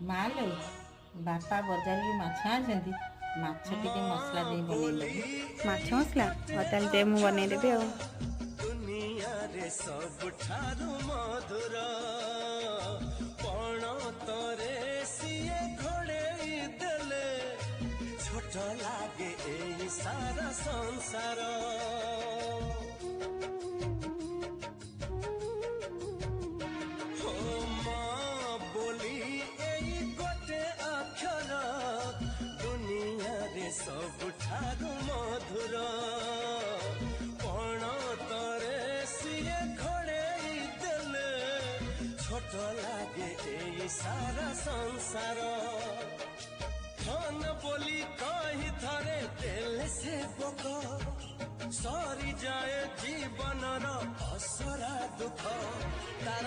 ମାଲୋ ବାପା ବଜାରରୁ ମାଛ ଆଣିଛନ୍ତି। ମାଛ ଟିକେ ମସଲା ଦେଇ ବନେଇଦେବୁ। ମାଛ ମସଲା? ହଉ ତାହେଲେ ଦେ ମୁଁ ବନେଇଦେବି ଆଉ। ଦୁନିଆରେ ସବୁଠାରୁ ମଧୁର ପଣ ତରେ ସିଏ ଘୋଡ଼େଇ ଦେଲେ ଛୋଟ ଲାଗେ ଏଇ ସାରା ସଂସାର। हो माँ बोली एई गोटे अक्षर दुनिया रे सबुठारु मधुर पण तरे सिए घोड़ेई देले छोट लागे एई सारा संसार। धन बोली कही थरे देले से पोक सरी जाए जीवन असरा दुख तार